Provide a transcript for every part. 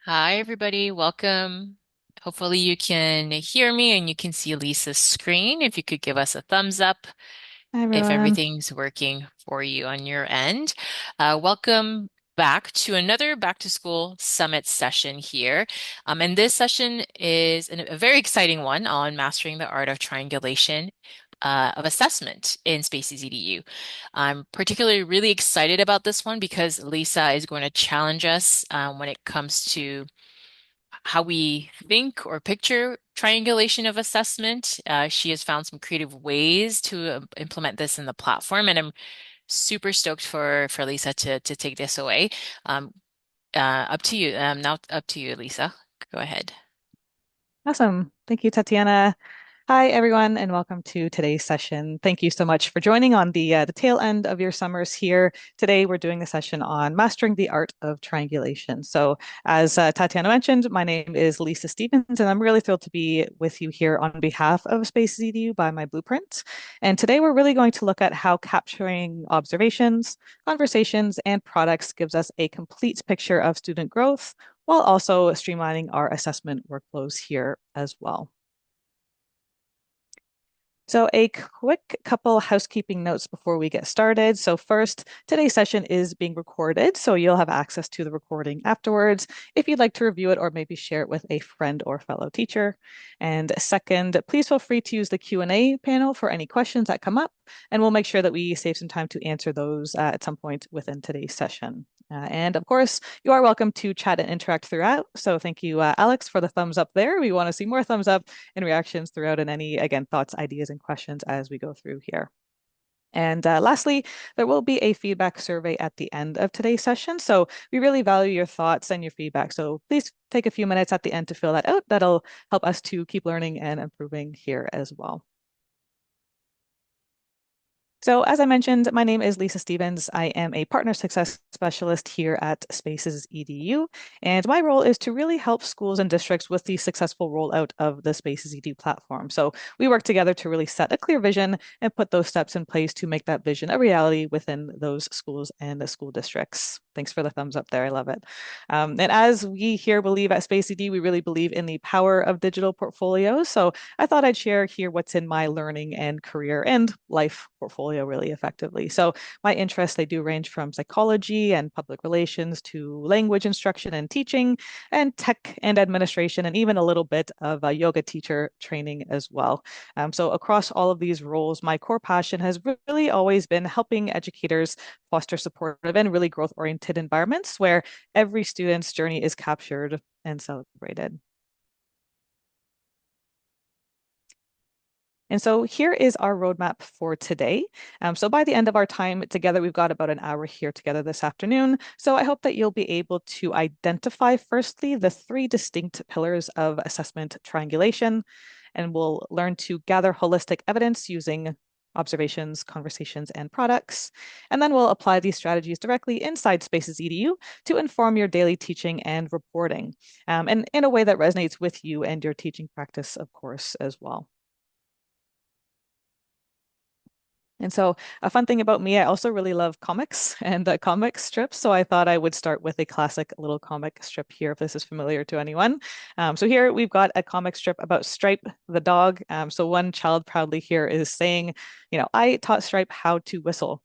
Hi, everybody. Welcome. Hopefully you can hear me and you can see Lisa's screen. If you could give us a thumbs up Hi, if everyone. everything's working for you on your end. Welcome back to another Back to School Summit session here. And this session is a very exciting one on mastering the art of triangulation of assessment in SpacesEDU. I'm particularly really excited about this one because Lisa is going to challenge us when it comes to how we think or picture triangulation of assessment. She has found some creative ways to implement this in the platform, and I'm super stoked for Lisa to take this away. Um, up to you. Now up to you, Lisa. Go ahead. Awesome. Thank you, Tatiana. Hi, everyone, and welcome to today's session. Thank you so much for joining on the tail end of your summers here. Today, we're doing a session on mastering the art of triangulation. So, as Tatiana mentioned, my name is Lisa Stevens, and I'm really thrilled to be with you here on behalf of SpacesEDU by my blueprint. And today, we're really going to look at how capturing observations, conversations, and products gives us a complete picture of student growth while also streamlining our assessment workflows here as well. So a quick couple housekeeping notes before we get started. So first, today's session is being recorded, so you'll have access to the recording afterwards if you'd like to review it or maybe share it with a friend or fellow teacher. And second, please feel free to use the Q&A panel for any questions that come up, and we'll make sure that we save some time to answer those at some point within today's session. And of course, you are welcome to chat and interact throughout. So thank you, Alex, for the thumbs up there. We want to see more thumbs up and reactions throughout, and any, again, thoughts, ideas, and questions as we go through here. And lastly, there will be a feedback survey at the end of today's session. So we really value your thoughts and your feedback. So please take a few minutes at the end to fill that out. That'll help us to keep learning and improving here as well. So, as I mentioned, my name is Lisa Stevens. I am a partner success specialist here at Spaces EDU, and my role is to really help schools and districts with the successful rollout of the Spaces EDU platform. So, we work together to really set a clear vision and put those steps in place to make that vision a reality within those schools and the school districts. Thanks for the thumbs up there. I love it. And as we here believe at Space ED, we really believe in the power of digital portfolios. So I thought I'd share here what's in my learning and career and life portfolio really effectively. So my interests, they do range from psychology and public relations to language instruction and teaching and tech and administration, and even a little bit of yoga teacher training as well. So across all of these roles, my core passion has really always been helping educators foster supportive and really growth-oriented environments where every student's journey is captured and celebrated. And so here is our roadmap for today. So by the end of our time together, we've got about an hour here together this afternoon. So I hope that you'll be able to identify firstly the three distinct pillars of assessment triangulation, and we'll learn to gather holistic evidence using observations, conversations, and products. And then we'll apply these strategies directly inside Spaces EDU to inform your daily teaching and reporting, and in a way that resonates with you and your teaching practice, of course, as well. And so, a fun thing about me, I also really love comics and comic strips. So, I thought I would start with a classic little comic strip here, if this is familiar to anyone. So, here we've got a comic strip about Stripe the dog. So, one child proudly here is saying, I taught Stripe how to whistle.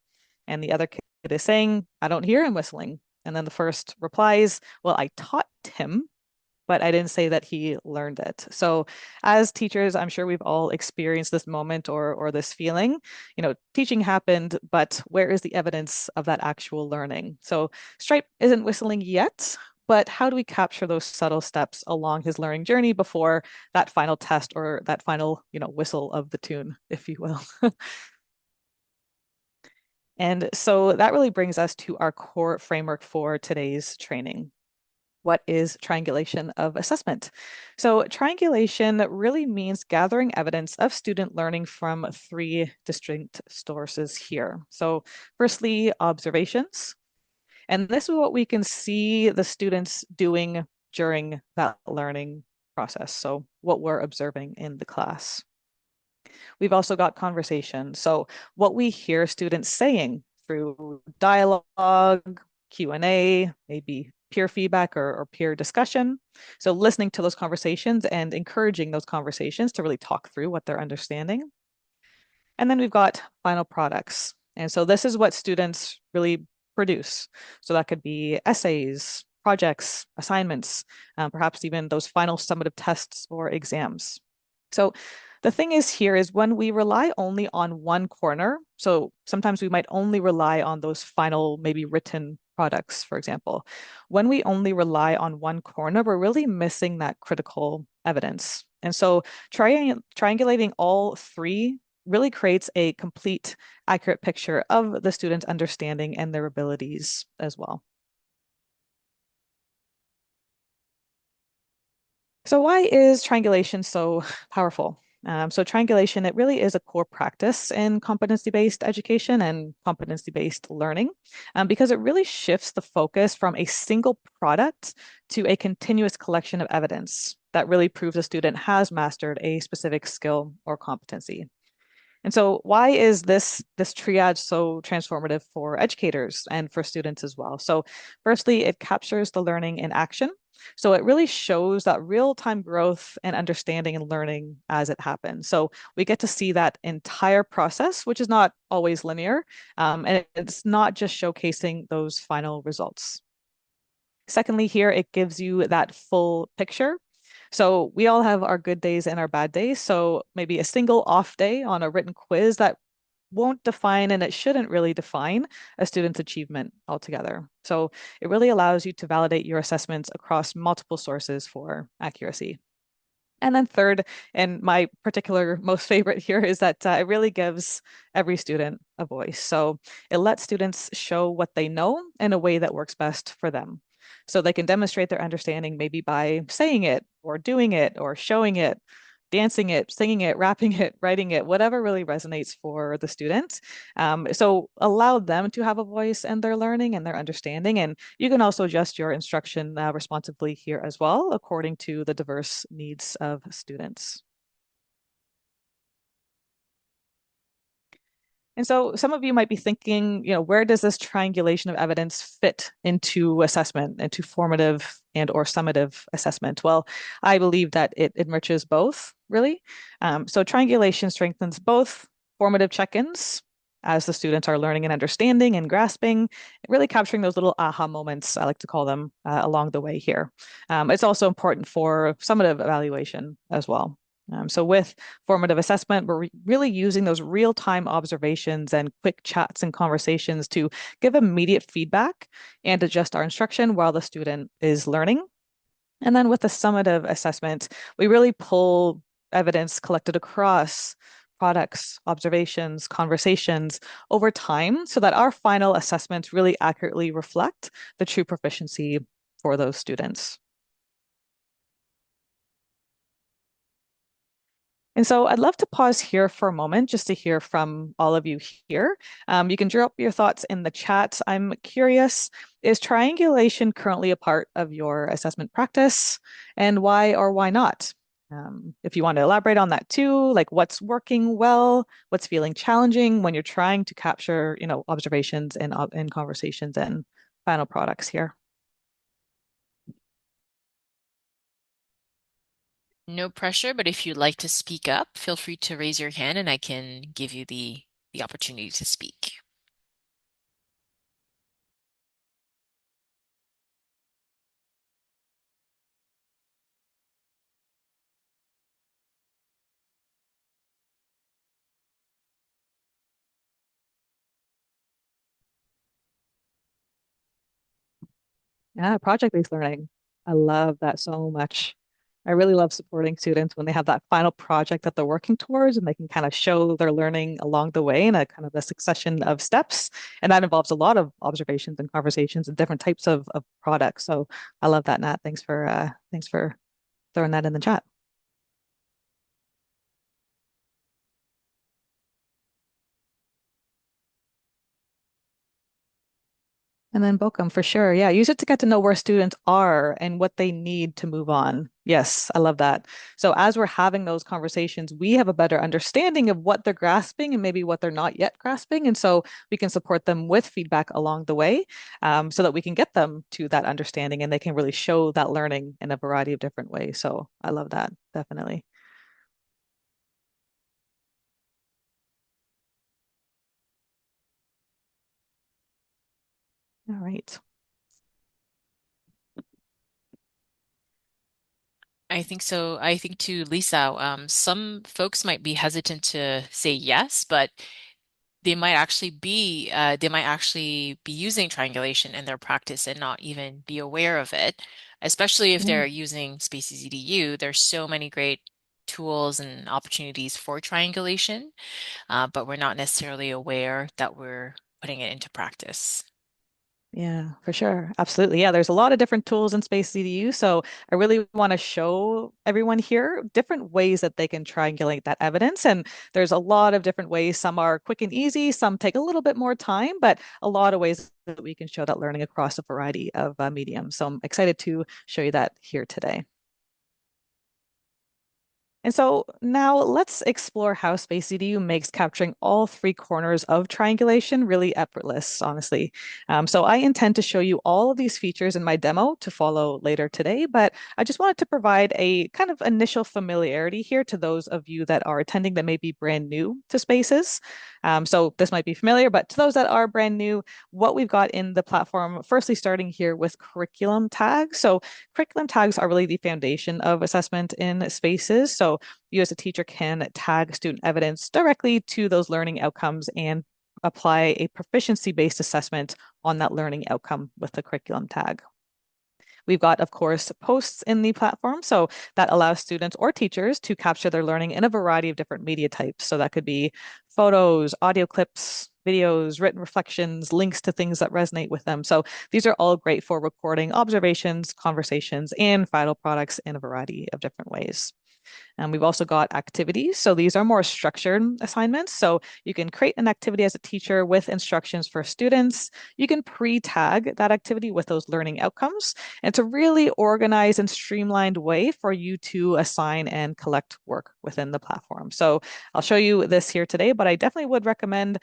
And the other kid is saying, I don't hear him whistling. And then the first replies, well, I taught him, but I didn't say that he learned it. So as teachers, I'm sure we've all experienced this moment or this feeling. Teaching happened, but where is the evidence of that actual learning? So Stripe isn't whistling yet, but how do we capture those subtle steps along his learning journey before that final test or that final, whistle of the tune, if you will? And so that really brings us to our core framework for today's training. What is triangulation of assessment? So, triangulation really means gathering evidence of student learning from three distinct sources here. So, firstly, observations. And this is what we can see the students doing during that learning process. So, what we're observing in the class. We've also got conversation. So, what we hear students saying through dialogue, Q&A, maybe peer feedback or peer discussion. So listening to those conversations and encouraging those conversations to really talk through what they're understanding. And then we've got final products. And so this is what students really produce. So that could be essays, projects, assignments, perhaps even those final summative tests or exams. So the thing is here is when we rely only on one corner, so sometimes we might only rely on those final, maybe written products, for example. When we only rely on one corner, we're really missing that critical evidence. And so triangulating all three really creates a complete, accurate picture of the student's understanding and their abilities as well. So why is triangulation so powerful? So triangulation, it really is a core practice in competency-based education and competency-based learning, because it really shifts the focus from a single product to a continuous collection of evidence that really proves a student has mastered a specific skill or competency. And so why is this triage so transformative for educators and for students as well? So firstly, it captures the learning in action. So it really shows that real-time growth and understanding and learning as it happens. So we get to see that entire process, which is not always linear, and it's not just showcasing those final results. Secondly, here it gives you that full picture. So we all have our good days and our bad days. So maybe a single off day on a written quiz that won't define and it shouldn't really define a student's achievement altogether. So it really allows you to validate your assessments across multiple sources for accuracy. And then third, and my particular most favorite here is that it really gives every student a voice. So it lets students show what they know in a way that works best for them. So they can demonstrate their understanding maybe by saying it or doing it or showing it, dancing it, singing it, rapping it, writing it, whatever really resonates for the student. So allow them to have a voice in their learning and their understanding. And you can also adjust your instruction responsively here as well, according to the diverse needs of students. And so some of you might be thinking, where does this triangulation of evidence fit into assessment, into formative and or summative assessment? Well, I believe that it enriches both, really. So triangulation strengthens both formative check-ins as the students are learning and understanding and grasping, really capturing those little aha moments, I like to call them, along the way here. It's also important for summative evaluation as well. So with formative assessment, we're really using those real-time observations and quick chats and conversations to give immediate feedback and adjust our instruction while the student is learning. And then with the summative assessment, we really pull evidence collected across products, observations, conversations over time so that our final assessments really accurately reflect the true proficiency for those students. And so I'd love to pause here for a moment just to hear from all of you here. You can drop your thoughts in the chat. I'm curious, is triangulation currently a part of your assessment practice? And why or why not? If you want to elaborate on that too, like what's working well, what's feeling challenging when you're trying to capture, observations and conversations and final products here. No pressure, but if you'd like to speak up, feel free to raise your hand and I can give you the opportunity to speak. Yeah, project-based learning. I love that so much. I really love supporting students when they have that final project that they're working towards and they can kind of show their learning along the way in a kind of a succession of steps. And that involves a lot of observations and conversations and different types of products. So I love that, Nat. Thanks for throwing that in the chat. And then Bokum for sure. Yeah, use it to get to know where students are and what they need to move on. Yes, I love that. So as we're having those conversations, we have a better understanding of what they're grasping and maybe what they're not yet grasping. And so we can support them with feedback along the way, so that we can get them to that understanding and they can really show that learning in a variety of different ways. So I love that, definitely. All right. I think so. I think to Lisa, some folks might be hesitant to say yes, but they might actually be using triangulation in their practice and not even be aware of it, especially if Yeah. they're using SpacesEDU. There's so many great tools and opportunities for triangulation, but we're not necessarily aware that we're putting it into practice. Yeah, for sure. Absolutely. Yeah, there's a lot of different tools in Space CDU. So I really want to show everyone here different ways that they can triangulate that evidence. And there's a lot of different ways. Some are quick and easy, some take a little bit more time, but a lot of ways that we can show that learning across a variety of mediums. So I'm excited to show you that here today. And so now let's explore how Space EDU makes capturing all three corners of triangulation really effortless, honestly. So I intend to show you all of these features in my demo to follow later today, but I just wanted to provide a kind of initial familiarity here to those of you that are attending that may be brand new to Spaces. So this might be familiar, but to those that are brand new, what we've got in the platform, firstly starting here with curriculum tags. So curriculum tags are really the foundation of assessment in Spaces. So you as a teacher can tag student evidence directly to those learning outcomes and apply a proficiency-based assessment on that learning outcome with the curriculum tag. We've got, of course, posts in the platform. So that allows students or teachers to capture their learning in a variety of different media types. So that could be photos, audio clips, videos, written reflections, links to things that resonate with them. So these are all great for recording observations, conversations, and final products in a variety of different ways. And we've also got activities. So these are more structured assignments. So you can create an activity as a teacher with instructions for students. You can pre-tag that activity with those learning outcomes. And it's a really organized and streamlined way for you to assign and collect work within the platform. So I'll show you this here today, but I definitely would recommend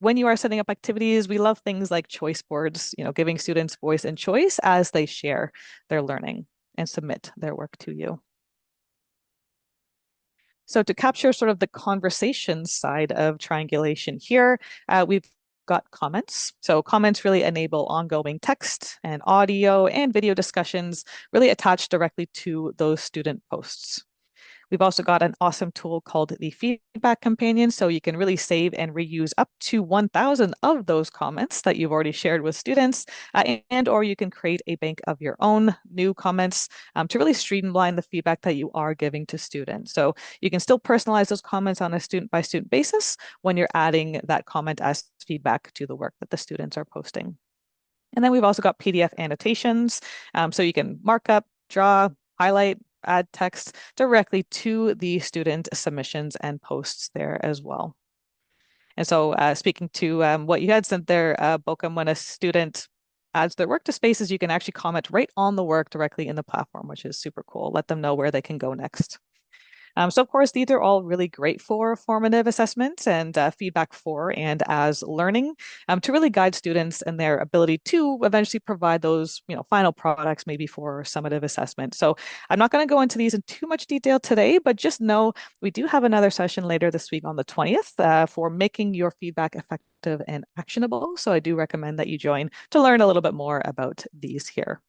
when you are setting up activities, we love things like choice boards, giving students voice and choice as they share their learning and submit their work to you. So to capture sort of the conversation side of triangulation here, we've got comments. So comments really enable ongoing text and audio and video discussions really attached directly to those student posts. We've also got an awesome tool called the Feedback Companion. So you can really save and reuse up to 1,000 of those comments that you've already shared with students, and or you can create a bank of your own new comments to really streamline the feedback that you are giving to students. So you can still personalize those comments on a student by student basis when you're adding that comment as feedback to the work that the students are posting. And then we've also got PDF annotations. So you can mark up, draw, highlight, add text directly to the student submissions and posts there as well. And so speaking to what you had sent there, Bokum, when a student adds their work to Spaces, you can actually comment right on the work directly in the platform, which is super cool. Let them know where they can go next. So, of course, these are all really great for formative assessments and feedback for and as learning to really guide students and their ability to eventually provide those, final products maybe for summative assessment. So, I'm not going to go into these in too much detail today, but just know we do have another session later this week on the 20th for making your feedback effective and actionable. So, I do recommend that you join to learn a little bit more about these here.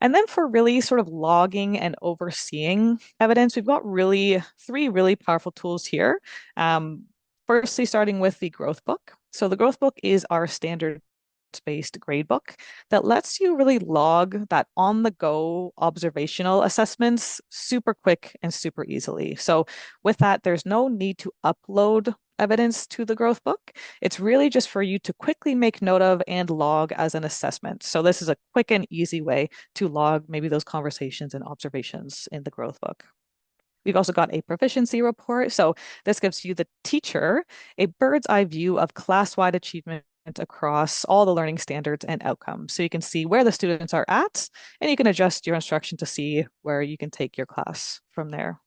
And then for really sort of logging and overseeing evidence, we've got really three really powerful tools here. Firstly, starting with the Growth Book. So the Growth Book is our standards-based gradebook that lets you really log that on-the-go observational assessments super quick and super easily. So with that, there's no need to upload evidence to the Growth Book. It's really just for you to quickly make note of and log as an assessment. So this is a quick and easy way to log maybe those conversations and observations in the Growth Book. We've also got a proficiency report. So this gives you, the teacher, a bird's eye view of class-wide achievement across all the learning standards and outcomes. So you can see where the students are at, and you can adjust your instruction to see where you can take your class from there.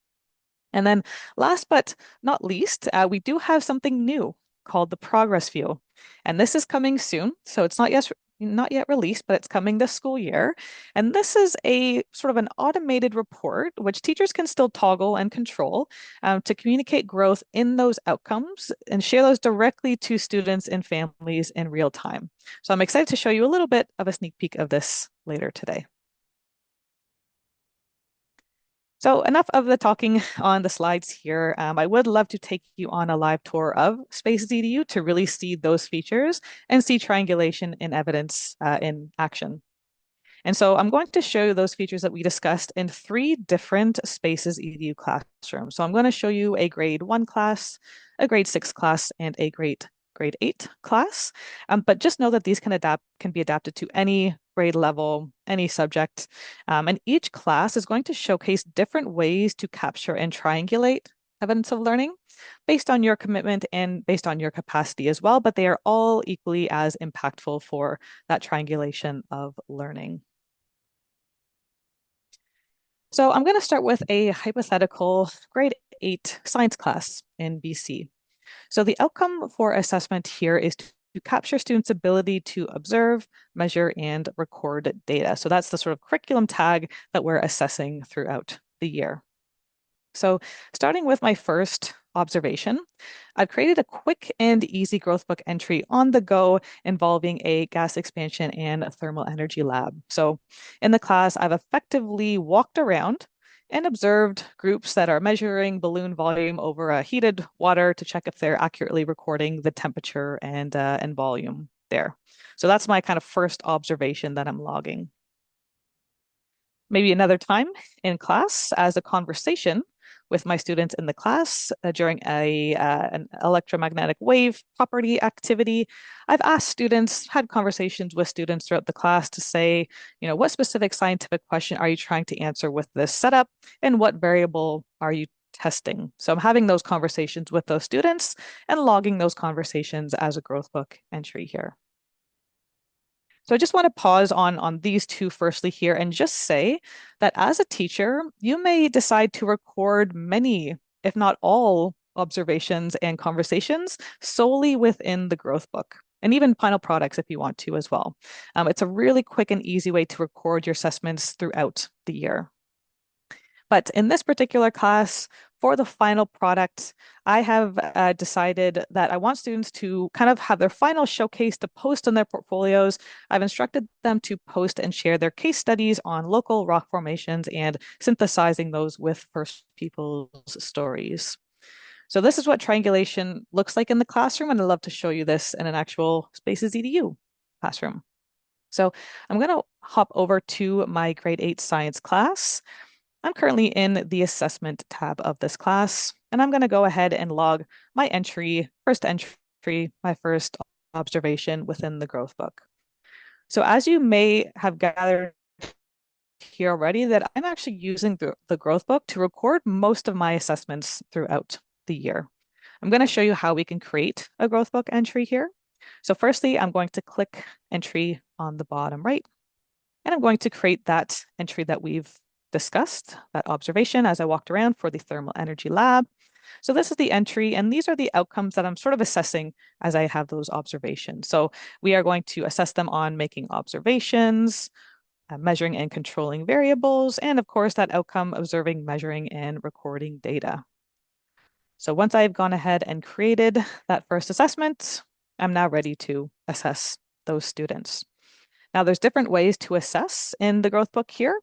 And then last but not least, we do have something new called the progress view. And this is coming soon. So it's not yet released, but it's coming this school year. And this is a sort of an automated report, which teachers can still toggle and control to communicate growth in those outcomes and share those directly to students and families in real time. So I'm excited to show you a little bit of a sneak peek of this later today. So enough of the talking on the slides here. I would love to take you on a live tour of SpacesEDU to really see those features and see triangulation in evidence in action. And so I'm going to show you those features that we discussed in three different Spaces EDU classrooms. So I'm going to show you a grade 1 class, a grade 6 class, and a grade 8 class. But just know that these can be adapted to any grade level, any subject. And each class is going to showcase different ways to capture and triangulate evidence of learning based on your commitment and based on your capacity as well, but they are all equally as impactful for that triangulation of learning. So I'm going to start with a hypothetical grade 8 science class in BC. So the outcome for assessment here is to capture students' ability to observe, measure, and record data. So that's the sort of curriculum tag that we're assessing throughout the year. So starting with my first observation, I've created a quick and easy GrowthBook entry on the go involving a gas expansion and a thermal energy lab. So in the class, I've effectively walked around and observed groups that are measuring balloon volume over a heated water to check if they're accurately recording the temperature and volume there. So that's my kind of first observation that I'm logging. Maybe another time in class as a conversation with my students in the class during an electromagnetic wave property activity. I've asked students, had conversations with students throughout the class to say, what specific scientific question are you trying to answer with this setup, and what variable are you testing? So I'm having those conversations with those students and logging those conversations as a GrowthBook entry here. So I just want to pause on these two firstly here and just say that as a teacher, you may decide to record many, if not all, observations and conversations solely within the growth book, and even final products if you want to as well. It's a really quick and easy way to record your assessments throughout the year. But in this particular class, for the final product, I have decided that I want students to kind of have their final showcase to post in their portfolios. I've instructed them to post and share their case studies on local rock formations and synthesizing those with First Peoples stories. So this is what triangulation looks like in the classroom, and I'd love to show you this in an actual Spaces EDU classroom. So I'm going to hop over to my grade 8 science class. I'm currently in the assessment tab of this class, and I'm going to go ahead and log my first entry, my first observation within the growth book. So as you may have gathered here already, that I'm actually using the growth book to record most of my assessments throughout the year. I'm going to show you how we can create a growth book entry here. So firstly, I'm going to click entry on the bottom right, and I'm going to create that entry that we've discussed, that observation as I walked around for the thermal energy lab. So this is the entry, and these are the outcomes that I'm sort of assessing as I have those observations. So we are going to assess them on making observations, measuring and controlling variables, and of course that outcome, observing, measuring, and recording data. So once I've gone ahead and created that first assessment, I'm now ready to assess those students. Now there's different ways to assess in the growth book here.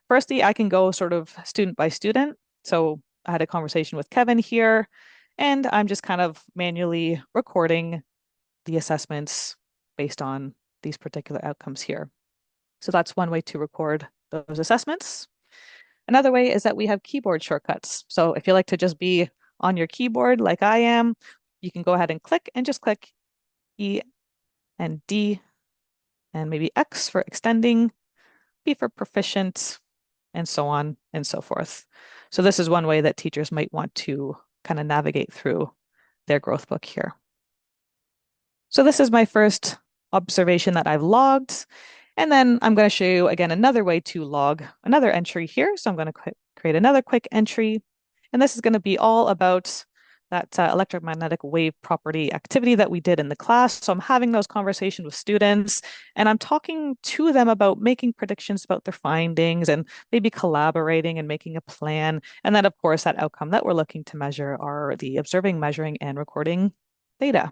Firstly, I can go sort of student by student. So I had a conversation with Kevin here, and I'm just kind of manually recording the assessments based on these particular outcomes here. So that's one way to record those assessments. Another way is that we have keyboard shortcuts. So if you like to just be on your keyboard like I am, you can go ahead and click and just click E and D and maybe X for extending, P for proficient, and so on and so forth. So this is one way that teachers might want to kind of navigate through their growth book here. So this is my first observation that I've logged. And then I'm going to show you again another way to log another entry here. So I'm going to create another quick entry. And this is going to be all about that electromagnetic wave property activity that we did in the class. So I'm having those conversations with students and I'm talking to them about making predictions about their findings and maybe collaborating and making a plan. And then, of course, that outcome that we're looking to measure are the observing, measuring, and recording data.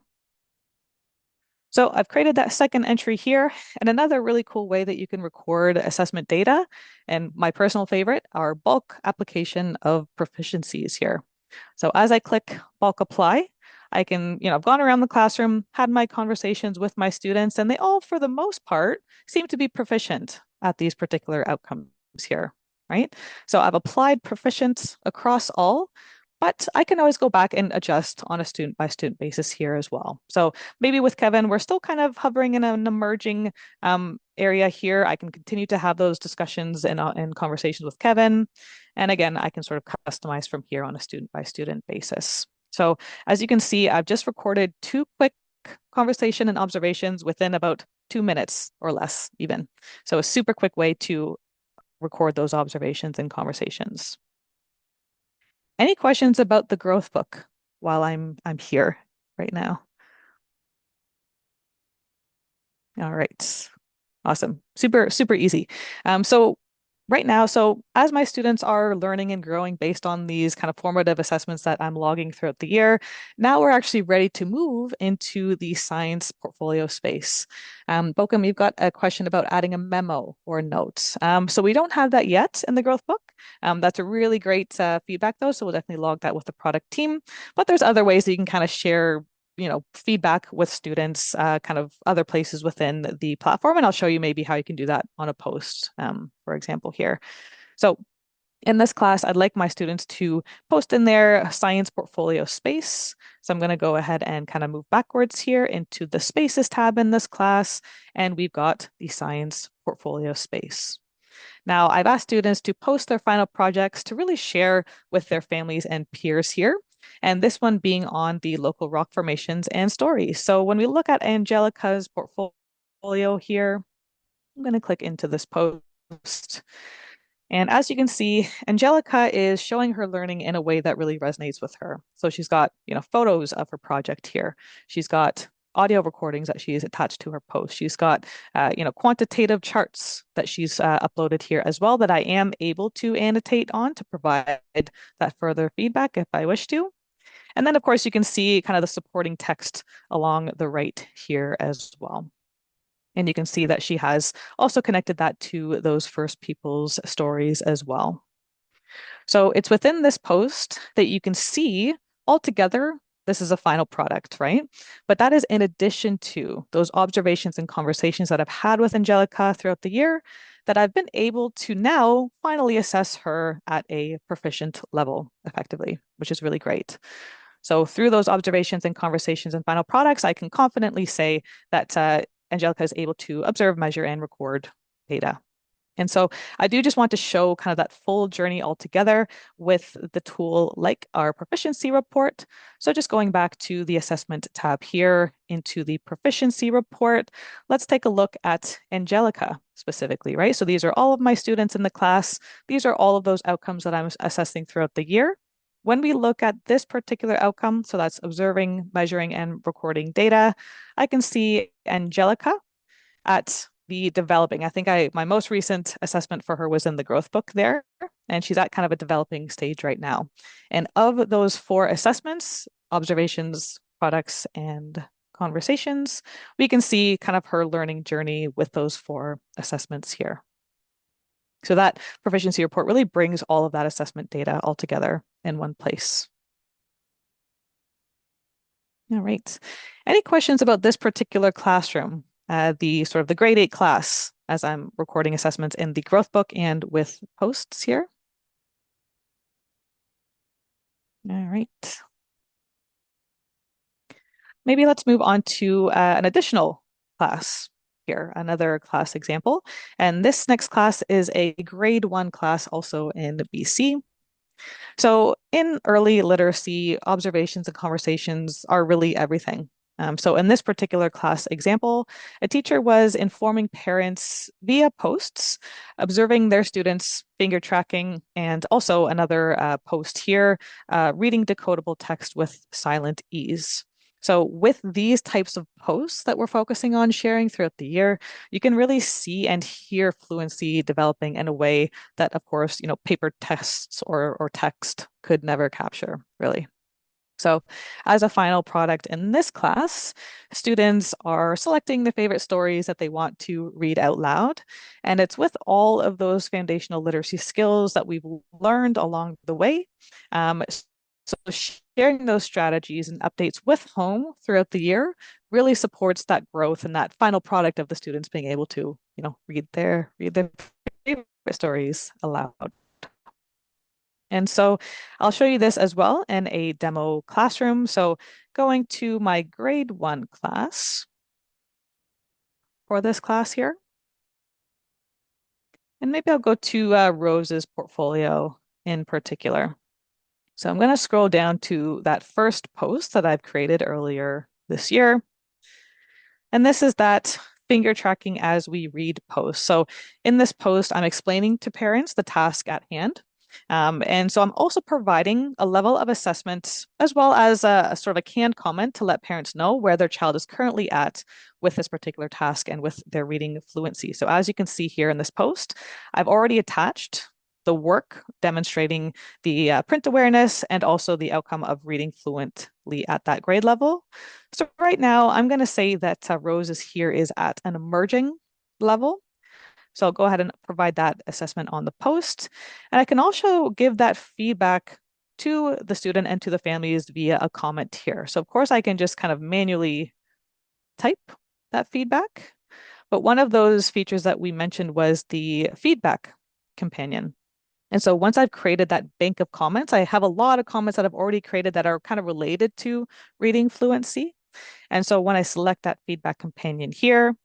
So I've created that second entry here. And another really cool way that you can record assessment data, and my personal favorite, are bulk application of proficiencies here. So as I click bulk apply, I can, I've gone around the classroom, had my conversations with my students, and they all, for the most part, seem to be proficient at these particular outcomes here, right? So I've applied proficient across all, but I can always go back and adjust on a student by student basis here as well. So maybe with Kevin, we're still kind of hovering in an emerging area here. I can continue to have those discussions and conversations with Kevin. And again, I can sort of customize from here on a student by student basis. So as you can see, I've just recorded two quick conversation and observations within about 2 minutes or less even. So a super quick way to record those observations and conversations. Any questions about the growth book while I'm here right now? All right. Awesome. Super, super easy. So right now, so as my students are learning and growing based on these kind of formative assessments that I'm logging throughout the year, now we're actually ready to move into the science portfolio space. Bokum, you've got a question about adding a memo or notes. So we don't have that yet in the growth book. That's a really great feedback though, so we'll definitely log that with the product team. But there's other ways that you can kind of share feedback with students, kind of other places within the platform. And I'll show you maybe how you can do that on a post, for example, here. So in this class, I'd like my students to post in their science portfolio space. So I'm going to go ahead and kind of move backwards here into the spaces tab in this class. And we've got the science portfolio space. Now, I've asked students to post their final projects to really share with their families and peers here. And this one being on the local rock formations and stories. So when we look at Angelica's portfolio here, I'm going to click into this post. And as you can see, Angelica is showing her learning in a way that really resonates with her. So she's got, photos of her project here. She's got audio recordings that she's attached to her post. She's got, quantitative charts that she's uploaded here as well that I am able to annotate on to provide that further feedback if I wish to. And then, of course, you can see kind of the supporting text along the right here as well. And you can see that she has also connected that to those first people's stories as well. So it's within this post that you can see altogether, this is a final product, right? But that is in addition to those observations and conversations that I've had with Angelica throughout the year that I've been able to now finally assess her at a proficient level effectively, which is really great. So through those observations and conversations and final products, I can confidently say that Angelica is able to observe, measure, and record data. And so I do just want to show kind of that full journey altogether with the tool like our proficiency report. So just going back to the assessment tab here into the proficiency report, let's take a look at Angelica specifically, right? So these are all of my students in the class. These are all of those outcomes that I'm assessing throughout the year. When we look at this particular outcome, so that's observing, measuring, and recording data, I can see Angelica at the developing. I think my most recent assessment for her was in the growth book there, and she's at kind of a developing stage right now. And of those four assessments, observations, products, and conversations, we can see kind of her learning journey with those four assessments here. So that proficiency report really brings all of that assessment data all together in one place. All right. Any questions about this particular classroom, the sort of the grade 8 class, as I'm recording assessments in the growth book and with posts here? All right. Maybe let's move on to an additional class here, another class example. And this next class is a grade 1 class also in BC. So in early literacy, observations and conversations are really everything. So in this particular class example, a teacher was informing parents via posts, observing their students' finger tracking, and also another post here, reading decodable text with silent ease. So with these types of posts that we're focusing on sharing throughout the year, you can really see and hear fluency developing in a way that, of course, paper tests or text could never capture, really. So, as a final product in this class, students are selecting their favorite stories that they want to read out loud. And it's with all of those foundational literacy skills that we've learned along the way. So, sharing those strategies and updates with home throughout the year really supports that growth and that final product of the students being able to, read their favorite stories aloud. And so I'll show you this as well in a demo classroom. So going to my grade 1 class for this class here, and maybe I'll go to Rose's portfolio in particular. So I'm going to scroll down to that first post that I've created earlier this year. And this is that finger tracking as we read post. So in this post, I'm explaining to parents the task at hand. And so I'm also providing a level of assessment as well as a sort of a canned comment to let parents know where their child is currently at with this particular task and with their reading fluency. So as you can see here in this post, I've already attached the work demonstrating the print awareness and also the outcome of reading fluently at that grade level. So right now, I'm going to say that Rose's here is at an emerging level. So I'll go ahead and provide that assessment on the post. And I can also give that feedback to the student and to the families via a comment here. So of course, I can just kind of manually type that feedback. But one of those features that we mentioned was the feedback companion. And so once I've created that bank of comments, I have a lot of comments that I've already created that are kind of related to reading fluency. And so when I select that feedback companion here,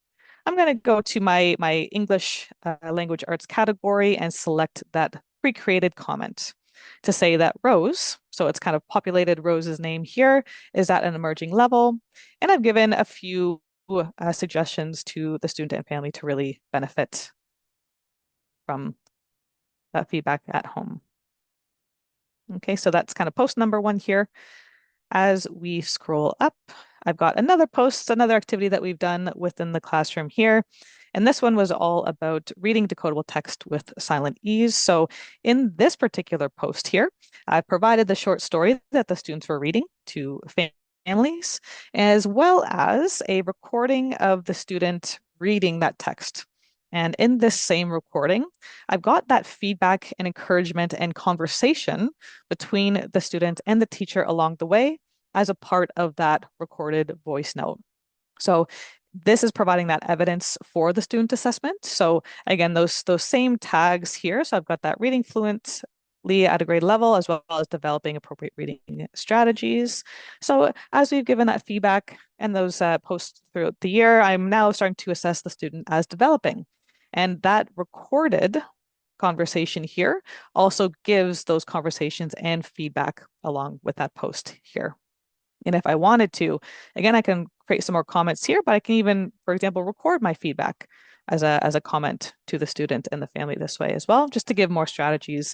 I'm going to go to my English language arts category and select that pre-created comment to say that Rose, so it's kind of populated Rose's name here, is at an emerging level. And I've given a few suggestions to the student and family to really benefit from that feedback at home. Okay, so that's kind of post number 1 here. As we scroll up, I've got another post, another activity that we've done within the classroom here. And this one was all about reading decodable text with silent ease. So in this particular post here, I've provided the short story that the students were reading to families, as well as a recording of the student reading that text. And in this same recording, I've got that feedback and encouragement and conversation between the student and the teacher along the way as a part of that recorded voice note. So this is providing that evidence for the student assessment. So again, those same tags here. So I've got that reading fluently at a grade level, as well as developing appropriate reading strategies. So as we've given that feedback and those posts throughout the year, I'm now starting to assess the student as developing. And that recorded conversation here also gives those conversations and feedback along with that post here. And if I wanted to, again, I can create some more comments here, but I can even, for example, record my feedback as a comment to the student and the family this way as well, just to give more strategies.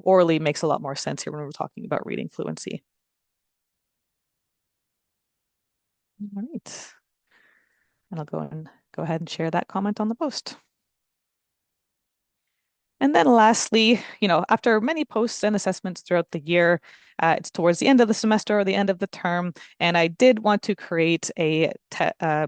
Orally makes a lot more sense here when we're talking about reading fluency. All right. And I'll go ahead and share that comment on the post. And then lastly, after many posts and assessments throughout the year, it's towards the end of the semester or the end of the term, and I did want to create a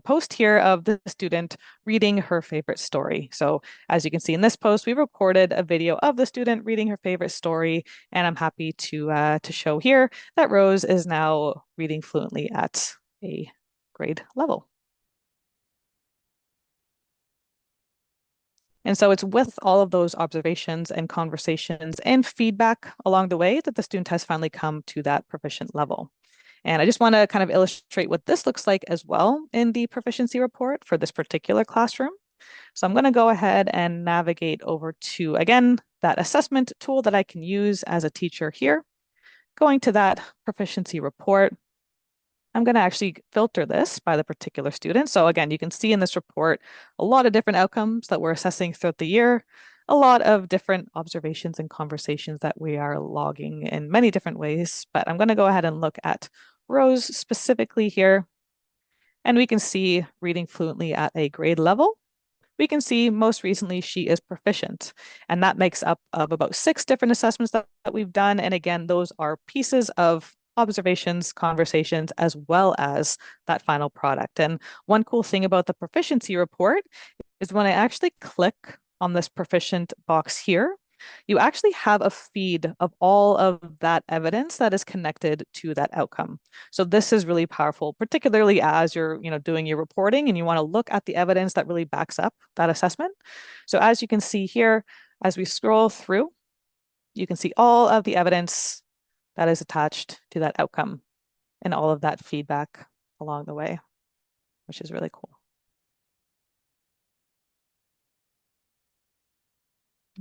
post here of the student reading her favorite story. So as you can see in this post, we recorded a video of the student reading her favorite story, and I'm happy to show here that Rose is now reading fluently at a grade level. And so it's with all of those observations and conversations and feedback along the way that the student has finally come to that proficient level. And I just want to kind of illustrate what this looks like as well in the proficiency report for this particular classroom. So I'm going to go ahead and navigate over to, again, that assessment tool that I can use as a teacher here. Going to that proficiency report, I'm going to actually filter this by the particular student. So again, you can see in this report a lot of different outcomes that we're assessing throughout the year, a lot of different observations and conversations that we are logging in many different ways. But I'm going to go ahead and look at Rose specifically here. And we can see reading fluently at a grade level. We can see most recently she is proficient, and that makes up of about 6 different assessments that we've done. And again, those are pieces of observations, conversations, as well as that final product. And one cool thing about the proficiency report is when I actually click on this proficient box here, you actually have a feed of all of that evidence that is connected to that outcome. So this is really powerful, particularly as you're, doing your reporting and you want to look at the evidence that really backs up that assessment. So as you can see here, as we scroll through, you can see all of the evidence that is attached to that outcome and all of that feedback along the way, which is really cool.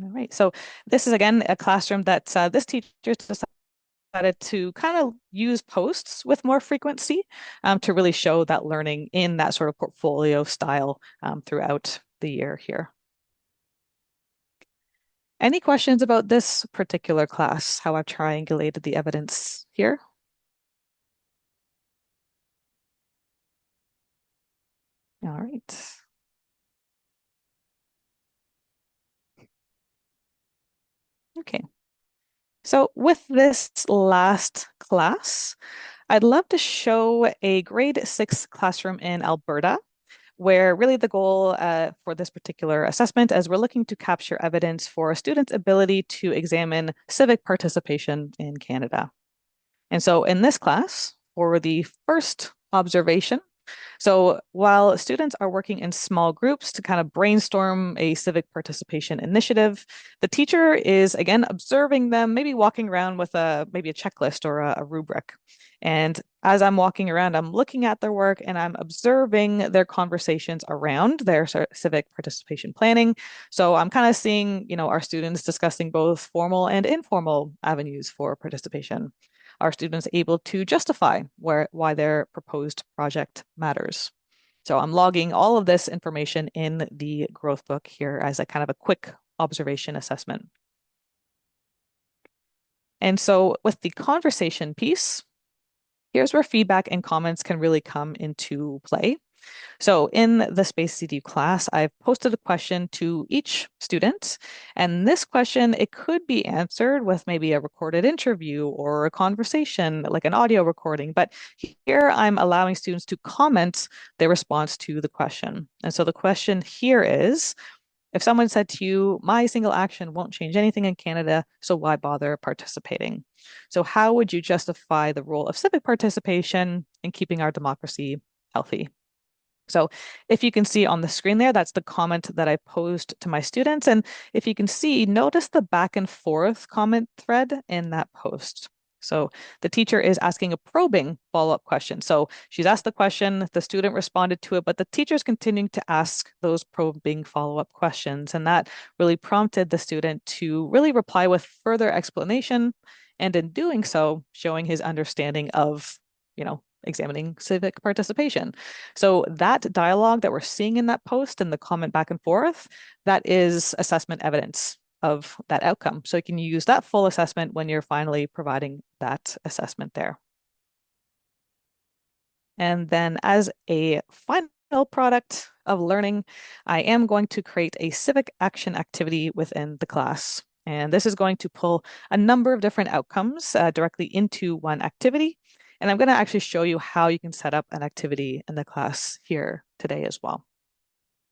All right, so this is again a classroom that this teacher decided to kind of use posts with more frequency to really show that learning in that sort of portfolio style throughout the year here. Any questions about this particular class, how I've triangulated the evidence here? All right. Okay. So with this last class, I'd love to show a grade 6 classroom in Alberta where really the goal for this particular assessment is we're looking to capture evidence for a student's ability to examine civic participation in Canada. And so in this class, for the first observation, so while students are working in small groups to kind of brainstorm a civic participation initiative, the teacher is again observing them, maybe walking around with maybe a checklist or a rubric. And as I'm walking around, I'm looking at their work and I'm observing their conversations around their civic participation planning. So I'm kind of seeing, our students discussing both formal and informal avenues for participation. Are students able to justify why their proposed project matters? So I'm logging all of this information in the growth book here as a kind of a quick observation assessment. And so with the conversation piece, here's where feedback and comments can really come into play. So in the SpacesEDU class, I've posted a question to each student. And this question, it could be answered with maybe a recorded interview or a conversation, like an audio recording. But here I'm allowing students to comment their response to the question. And so the question here is, if someone said to you, my single action won't change anything in Canada, so why bother participating? So how would you justify the role of civic participation in keeping our democracy healthy? So if you can see on the screen there, that's the comment that I posed to my students. And if you can see, notice the back and forth comment thread in that post. So the teacher is asking a probing follow-up question. So she's asked the question, the student responded to it, but the teacher's continuing to ask those probing follow-up questions. And that really prompted the student to really reply with further explanation. And in doing so, showing his understanding of, examining civic participation. So that dialogue that we're seeing in that post and the comment back and forth, that is assessment evidence of that outcome. So you can use that full assessment when you're finally providing that assessment there. And then as a final product of learning, I am going to create a civic action activity within the class. And this is going to pull a number of different outcomes directly into one activity. And I'm going to actually show you how you can set up an activity in the class here today as well.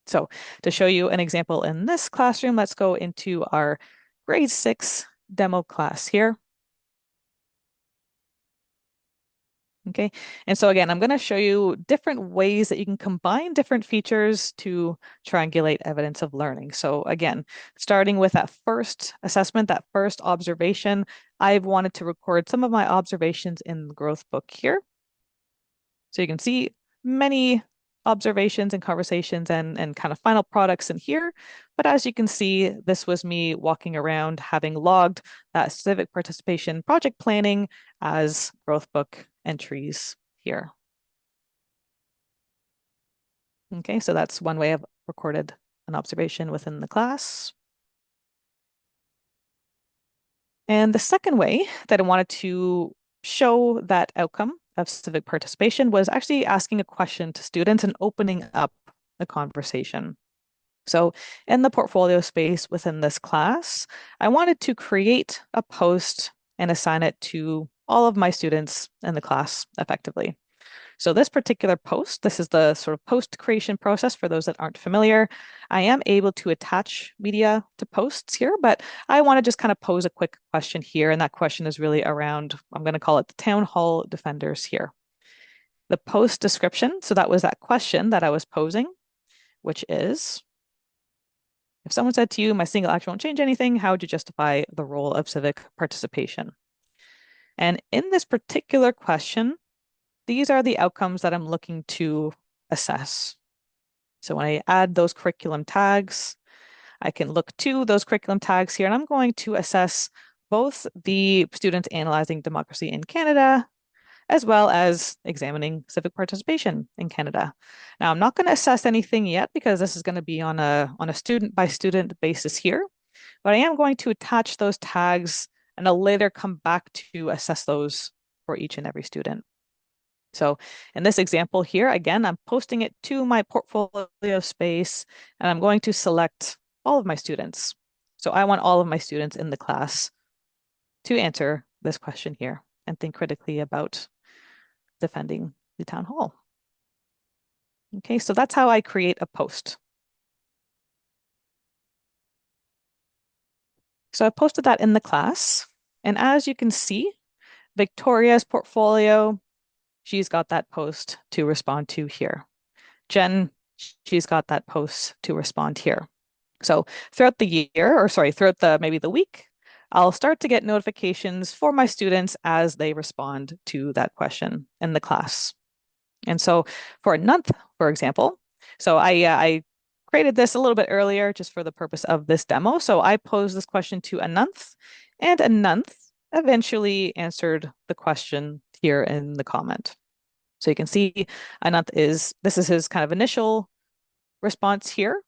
So to show you an example in this classroom, let's go into our grade 6 demo class here. Okay, and so again, I'm going to show you different ways that you can combine different features to triangulate evidence of learning. So again, starting with that first assessment, that first observation, I've wanted to record some of my observations in the growth book here. So you can see many observations and conversations and kind of final products in here. But as you can see, this was me walking around having logged that civic participation project planning as growth book entries here. Okay, so that's one way I've recorded an observation within the class. And the second way that I wanted to show that outcome of civic participation was actually asking a question to students and opening up the conversation. So in the portfolio space within this class, I wanted to create a post and assign it to all of my students in the class effectively. So this particular post, this is the sort of post creation process for those that aren't familiar. I am able to attach media to posts here, but I want to just kind of pose a quick question here. And that question is really around, I'm going to call it the town hall defenders here. The post description, so that was that question that I was posing, which is, if someone said to you, my single action won't change anything, how would you justify the role of civic participation? And in this particular question, these are the outcomes that I'm looking to assess. So when I add those curriculum tags, I can look to those curriculum tags here, and I'm going to assess both the students analyzing democracy in Canada as well as examining civic participation in Canada. Now, I'm not going to assess anything yet because this is going to be on a student by student basis here, but I am going to attach those tags and I'll later come back to assess those for each and every student. So in this example here, again, I'm posting it to my portfolio space and I'm going to select all of my students. So I want all of my students in the class to answer this question here and think critically about defending the town hall. Okay, so that's how I create a post. So I posted that in the class. And as you can see, Victoria's portfolio, she's got that post to respond to here. Jen, she's got that post to respond here. So throughout the year, or sorry, throughout the maybe the week, I'll start to get notifications for my students as they respond to that question in the class. And so for Ananth, for example, so I created this a little bit earlier just for the purpose of this demo. So I posed this question to Ananth, and Ananth eventually answered the question here in the comment. So you can see Ananth this is his kind of initial response here.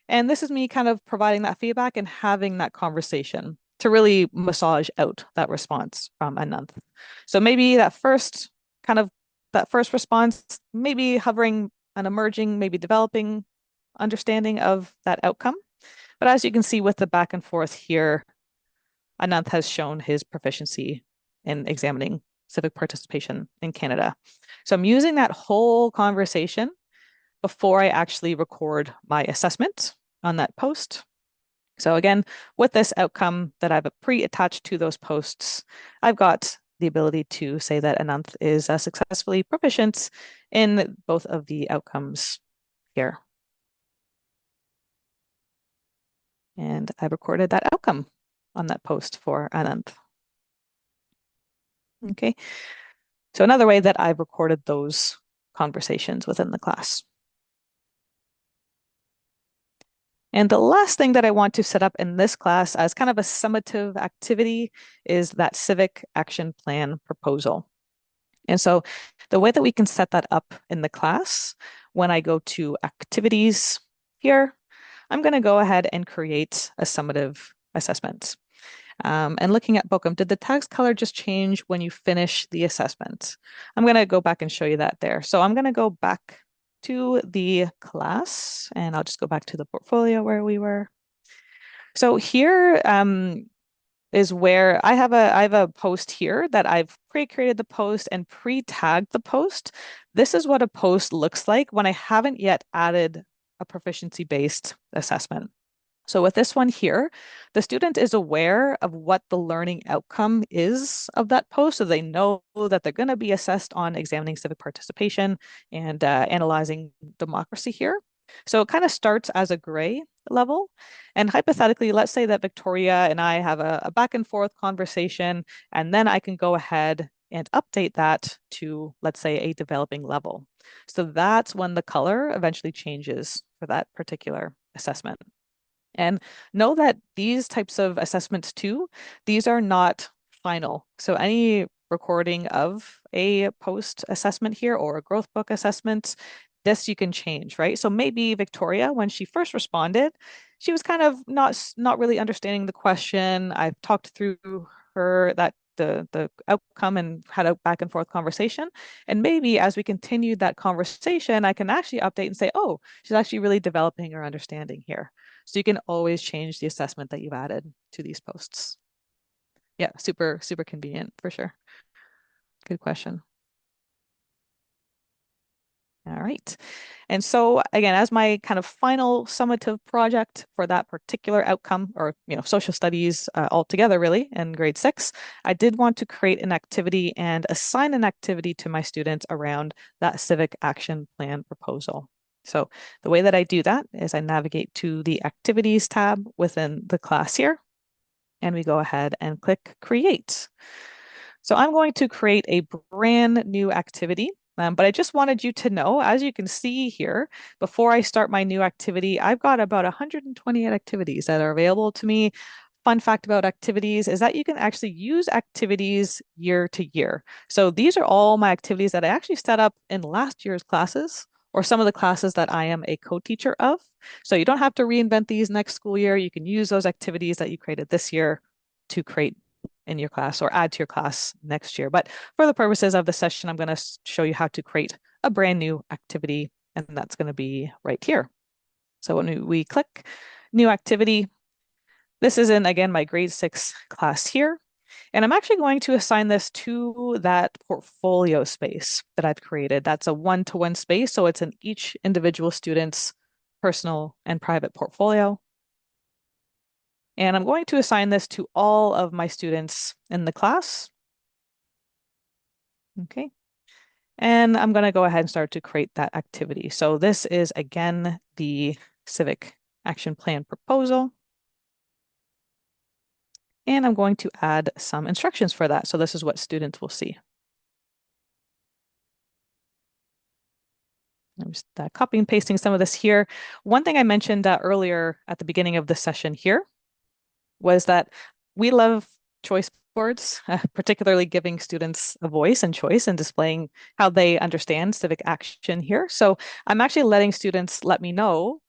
And this is me kind of providing that feedback and having that conversation to really massage out that response from Ananth. So maybe kind of that first response, maybe hovering an emerging, maybe developing understanding of that outcome. But as you can see with the back and forth here, Ananth has shown his proficiency in examining civic participation in Canada. So I'm using that whole conversation before I actually record my assessment on that post. So again, with this outcome that I've pre-attached to those posts, I've got the ability to say that Ananth is successfully proficient in both of the outcomes here. And I recorded that outcome on that post for Ananth. Okay. So another way that I've recorded those conversations within the class. And the last thing that I want to set up in this class as kind of a summative activity is that civic action plan proposal. And so the way that we can set that up in the class, when I go to activities here, I'm going to go ahead and create a summative assessment. And looking at Bookham, did the tags color just change when you finish the assessment? I'm going to go back and show you that there. So I'm going to go back to the class and I'll just go back to the portfolio where we were. So here is where I have a post here that I've pre-created the post and pre-tagged the post. This is what a post looks like when I haven't yet added a proficiency-based assessment. So with this one here, the student is aware of what the learning outcome is of that post. So they know that they're going to be assessed on examining civic participation and analyzing democracy here. So it kind of starts as a gray level. And hypothetically, let's say that Victoria and I have a back and forth conversation, and then I can go ahead and update that to, let's say, a developing level. So that's when the color eventually changes for that particular assessment. And know that these types of assessments too, these are not final. So any recording of a post assessment here or a growth book assessment, this you can change, right? So maybe Victoria, when she first responded, she was kind of not really understanding the question. I've talked through her that the outcome and had a back and forth conversation. And maybe as we continue that conversation, I can actually update and say, oh, she's actually really developing her understanding here. So you can always change the assessment that you've added to these posts. Yeah, super, super convenient for sure. Good question. All right. And so again, as my kind of final summative project for that particular outcome or, social studies altogether really in grade 6, I did want to create an activity and assign an activity to my students around that civic action plan proposal. So the way that I do that is I navigate to the activities tab within the class here, and we go ahead and click create. So I'm going to create a brand new activity. But I just wanted you to know, as you can see here, before I start my new activity, I've got about 128 activities that are available to me. Fun fact about activities is that you can actually use activities year to year. So these are all my activities that I actually set up in last year's classes or some of the classes that I am a co-teacher of. So you don't have to reinvent these next school year. You can use those activities that you created this year to create in your class or add to your class next year. But for the purposes of the session, I'm going to show you how to create a brand new activity, and that's going to be right here. So when we click new activity, this is in, again, my grade 6 class here. And I'm actually going to assign this to that portfolio space that I've created. That's a one-to-one space. So it's in each individual student's personal and private portfolio. And I'm going to assign this to all of my students in the class. Okay. And I'm going to go ahead and start to create that activity. So this is, again, the civic action plan proposal. And I'm going to add some instructions for that. So this is what students will see. I'm just copy and pasting some of this here. One thing I mentioned earlier at the beginning of the session here was that we love choice boards, particularly giving students a voice and choice and displaying how they understand civic action here. So I'm actually letting students let me know,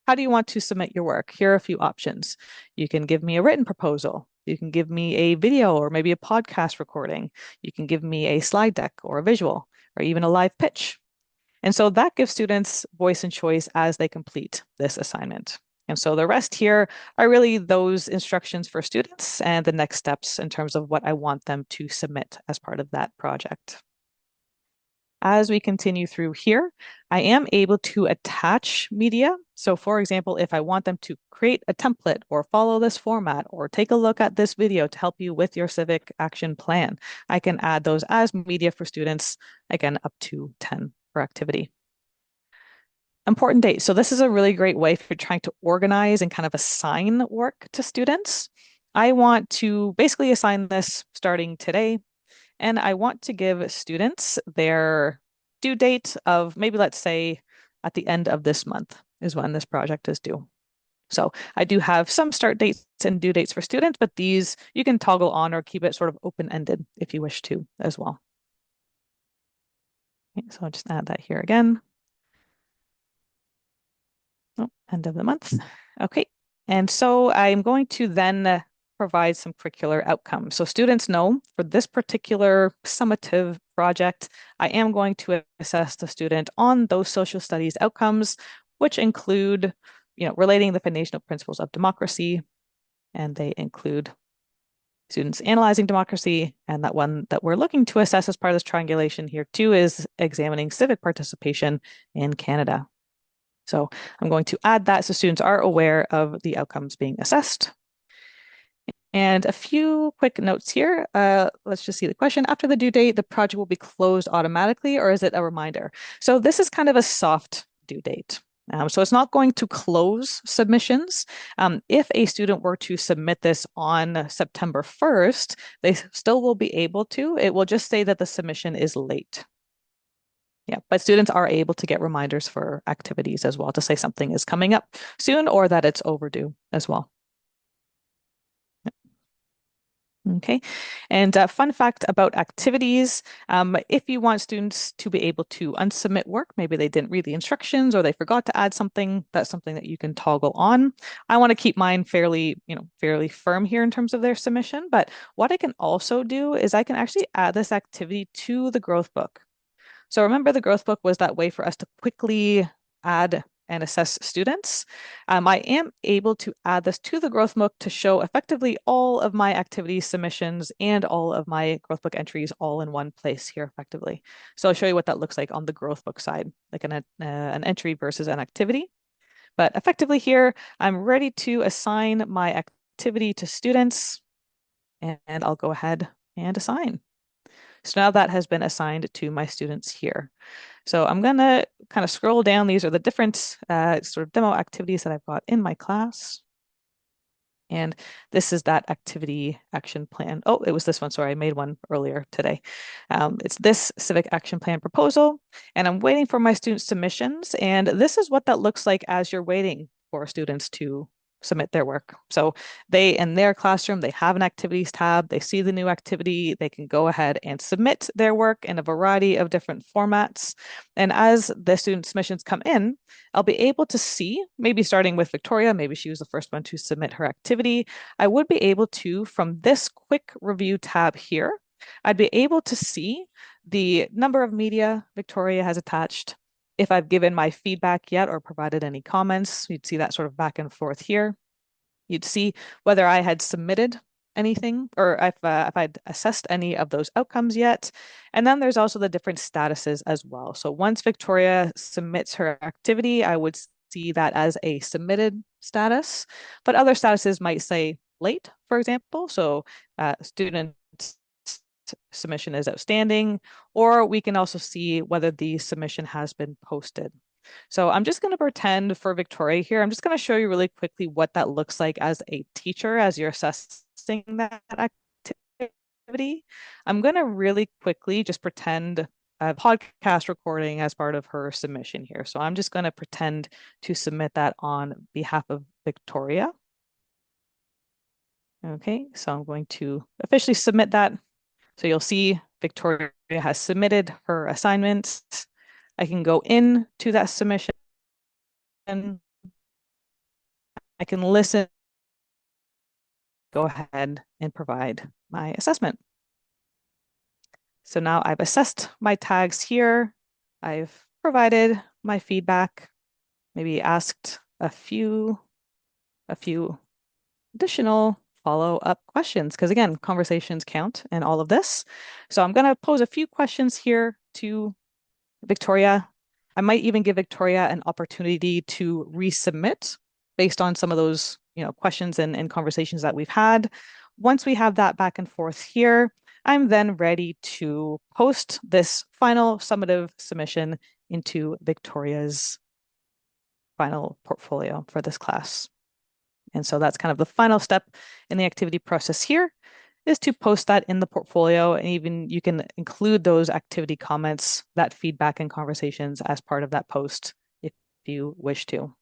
how do you want to submit your work? Here are a few options. You can give me a written proposal. You can give me a video or maybe a podcast recording. You can give me a slide deck or a visual or even a live pitch. And so that gives students voice and choice as they complete this assignment. And so the rest here are really those instructions for students and the next steps in terms of what I want them to submit as part of that project. As we continue through here, I am able to attach media. So for example, if I want them to create a template or follow this format or take a look at this video to help you with your civic action plan, I can add those as media for students, again, up to 10 per activity. Important date. So this is a really great way for trying to organize and kind of assign work to students. I want to basically assign this starting today, and I want to give students their due date of maybe, let's say, at the end of this month is when this project is due. So I do have some start dates and due dates for students, but these you can toggle on or keep it sort of open-ended if you wish to as well. Okay, so I'll just add that here again. Oh, end of the month. Okay. And so I'm going to then provide some curricular outcomes. So students know for this particular summative project, I am going to assess the student on those social studies outcomes, which include, relating the foundational principles of democracy, and they include students analyzing democracy. And that one that we're looking to assess as part of this triangulation here too is examining civic participation in Canada. So I'm going to add that so students are aware of the outcomes being assessed. And a few quick notes here. Let's just see the question. After the due date, the project will be closed automatically, or is it a reminder? So this is kind of a soft due date. So it's not going to close submissions. If a student were to submit this on September 1st, they still will be able to. It will just say that the submission is late. Yeah, but students are able to get reminders for activities as well to say something is coming up soon or that it's overdue as well. Okay. And fun fact about activities, if you want students to be able to unsubmit work, maybe they didn't read the instructions or they forgot to add something, that's something that you can toggle on. I want to keep mine fairly, fairly firm here in terms of their submission, but what I can also do is I can actually add this activity to the growth book. So remember, the growth book was that way for us to quickly add and assess students. I am able to add this to the growth book to show effectively all of my activity submissions and all of my growth book entries all in one place here effectively. So I'll show you what that looks like on the growth book side, like an entry versus an activity. But effectively here, I'm ready to assign my activity to students, and I'll go ahead and assign. So now that has been assigned to my students here. So I'm going to kind of scroll down. These are the different sort of demo activities that I've got in my class. And this is that activity action plan. Oh, it was this one. Sorry, I made one earlier today. It's this civic action plan proposal, and I'm waiting for my student submissions. And this is what that looks like as you're waiting for students to submit their work. So they, in their classroom, they have an activities tab. They see the new activity. They can go ahead and submit their work in a variety of different formats. And as the student submissions come in, I'll be able to see, maybe starting with Victoria, maybe she was the first one to submit her activity. I would be able to, from this quick review tab here, I'd be able to see the number of media Victoria has attached, if I've given my feedback yet or provided any comments. You'd see that sort of back and forth here. You'd see whether I had submitted anything or if I'd assessed any of those outcomes yet. And then there's also the different statuses as well. So once Victoria submits her activity, I would see that as a submitted status, but other statuses might say late, for example. So student submission is outstanding, or we can also see whether the submission has been posted. So I'm just going to pretend for Victoria here. I'm just going to show you really quickly what that looks like as a teacher as you're assessing that activity. I'm going to really quickly just pretend a podcast recording as part of her submission here. So I'm just going to pretend to submit that on behalf of Victoria. Okay, so I'm going to officially submit that. So you'll see Victoria has submitted her assignments. I can go in to that submission. I can listen, go ahead and provide my assessment. So now I've assessed my tags here. I've provided my feedback, maybe asked a few additional follow-up questions, because again, conversations count in all of this. So I'm going to pose a few questions here to Victoria. I might even give Victoria an opportunity to resubmit based on some of those, questions and conversations that we've had. Once we have that back and forth here, I'm then ready to post this final summative submission into Victoria's final portfolio for this class. And so that's kind of the final step in the activity process here is to post that in the portfolio. And even you can include those activity comments, that feedback and conversations as part of that post if you wish to.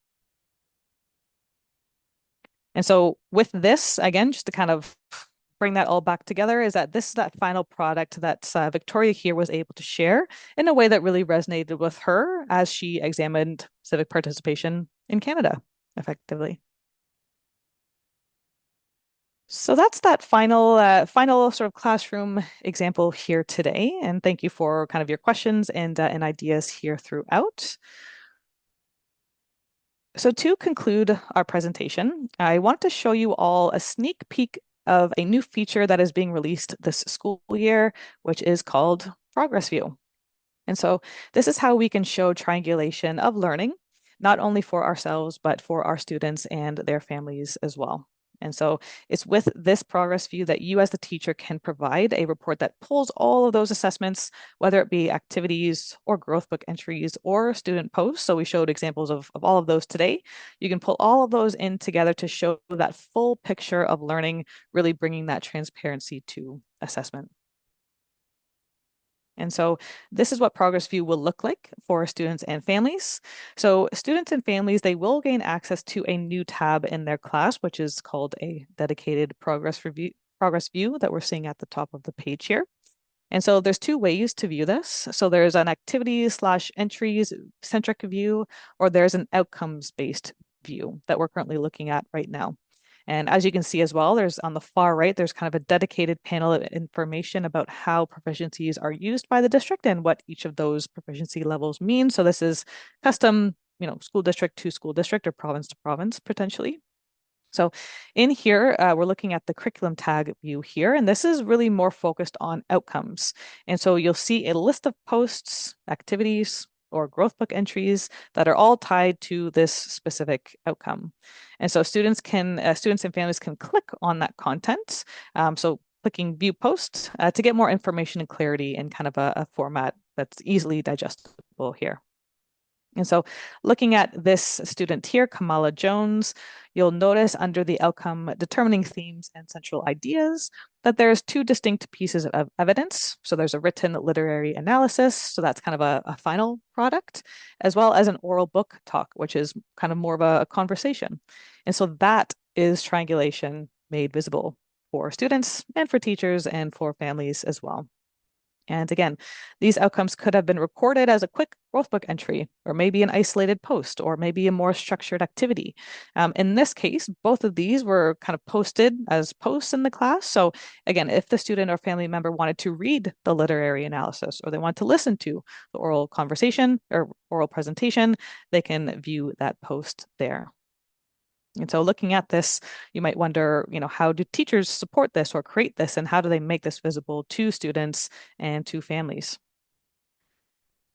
And so with this, again, just to kind of bring that all back together, is that this is that final product that Victoria here was able to share in a way that really resonated with her as she examined civic participation in Canada effectively. So that's that final sort of classroom example here today. And thank you for kind of your questions and ideas here throughout. So to conclude our presentation, I want to show you all a sneak peek of a new feature that is being released this school year, which is called Progress View. And so this is how we can show triangulation of learning, not only for ourselves, but for our students and their families as well. And so it's with this progress view that you as the teacher can provide a report that pulls all of those assessments, whether it be activities or growth book entries or student posts. So we showed examples of all of those today. You can pull all of those in together to show that full picture of learning, really bringing that transparency to assessment. And so this is what Progress View will look like for students and families. So students and families, they will gain access to a new tab in their class, which is called a dedicated progress review progress view that we're seeing at the top of the page here. And so there's two ways to view this. So there's an activities slash entries centric view, or there's an outcomes based view that we're currently looking at right now. And as you can see as well, there's on the far right, there's kind of a dedicated panel of information about how proficiencies are used by the district and what each of those proficiency levels mean. So this is custom, school district to school district or province to province potentially. So in here, we're looking at the curriculum tag view here, and this is really more focused on outcomes. And so you'll see a list of posts, activities, or GrowthBook entries that are all tied to this specific outcome. And so students and families can click on that content. So clicking view post to get more information and clarity in kind of a format that's easily digestible here. And so looking at this student here, Kamala Jones, you'll notice under the outcome determining themes and central ideas that there's two distinct pieces of evidence. So there's a written literary analysis, so that's kind of a final product, as well as an oral book talk, which is kind of more of a conversation. And so that is triangulation made visible for students and for teachers and for families as well. And again, these outcomes could have been recorded as a quick growthbook entry, or maybe an isolated post, or maybe a more structured activity. In this case, both of these were kind of posted as posts in the class. So again, if the student or family member wanted to read the literary analysis, or they want to listen to the oral conversation or oral presentation, they can view that post there. And so looking at this, you might wonder, how do teachers support this or create this, and how do they make this visible to students and to families?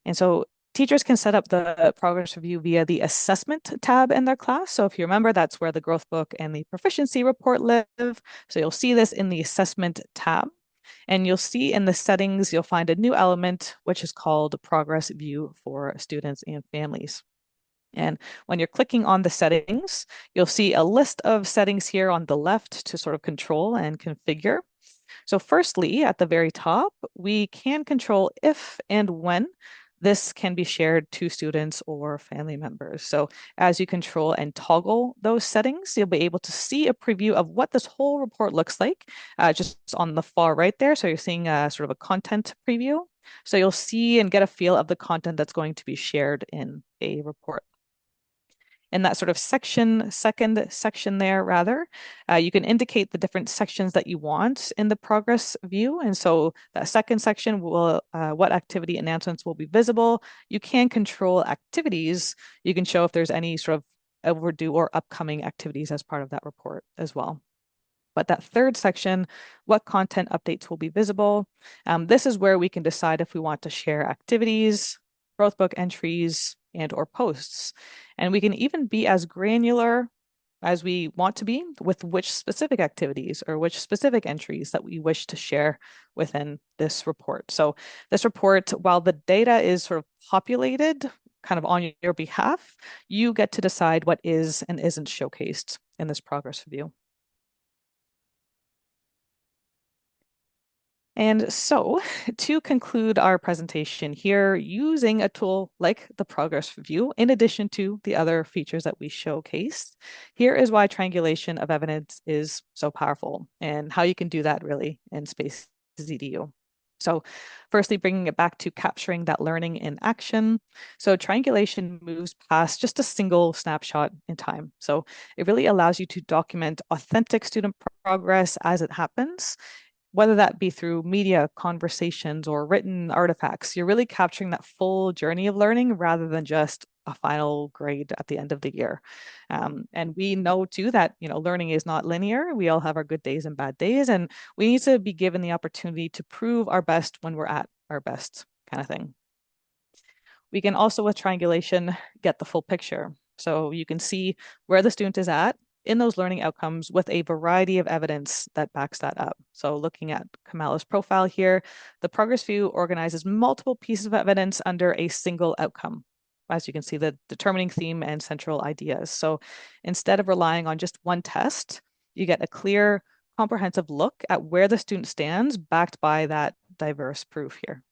And so teachers can set up the progress review via the assessment tab in their class. So if you remember, that's where the growth book and the proficiency report live. So you'll see this in the assessment tab. And you'll see in the settings, you'll find a new element, which is called progress view for students and families. And when you're clicking on the settings, you'll see a list of settings here on the left to sort of control and configure. So firstly, at the very top, we can control if and when this can be shared to students or family members. So as you control and toggle those settings, you'll be able to see a preview of what this whole report looks like, just on the far right there. So you're seeing sort of a content preview. So you'll see and get a feel of the content that's going to be shared in a report. In that sort of second section there, rather, you can indicate the different sections that you want in the progress view. And so that second section will, what activity announcements will be visible. You can control activities. You can show if there's any sort of overdue or upcoming activities as part of that report as well. But that third section, what content updates will be visible? This is where we can decide if we want to share activities, growth book entries, and or posts. And we can even be as granular as we want to be with which specific activities or which specific entries that we wish to share within this report. So this report, while the data is sort of populated kind of on your behalf, you get to decide what is and isn't showcased in this progress review. And so, to conclude our presentation here, using a tool like the progress review, in addition to the other features that we showcased, here is why triangulation of evidence is so powerful and how you can do that really in SpacesEDU. So firstly, bringing it back to capturing that learning in action. So triangulation moves past just a single snapshot in time. So it really allows you to document authentic student progress as it happens, whether that be through media, conversations, or written artifacts. You're really capturing that full journey of learning rather than just a final grade at the end of the year. And we know too that learning is not linear. We all have our good days and bad days, and we need to be given the opportunity to prove our best when we're at our best, kind of thing. We can also, with triangulation, get the full picture. So you can see where the student is at in those learning outcomes with a variety of evidence that backs that up. So looking at Kamala's profile here, the progress view organizes multiple pieces of evidence under a single outcome. As you can see, the determining theme and central ideas. So instead of relying on just one test, you get a clear, comprehensive look at where the student stands backed by that diverse proof here.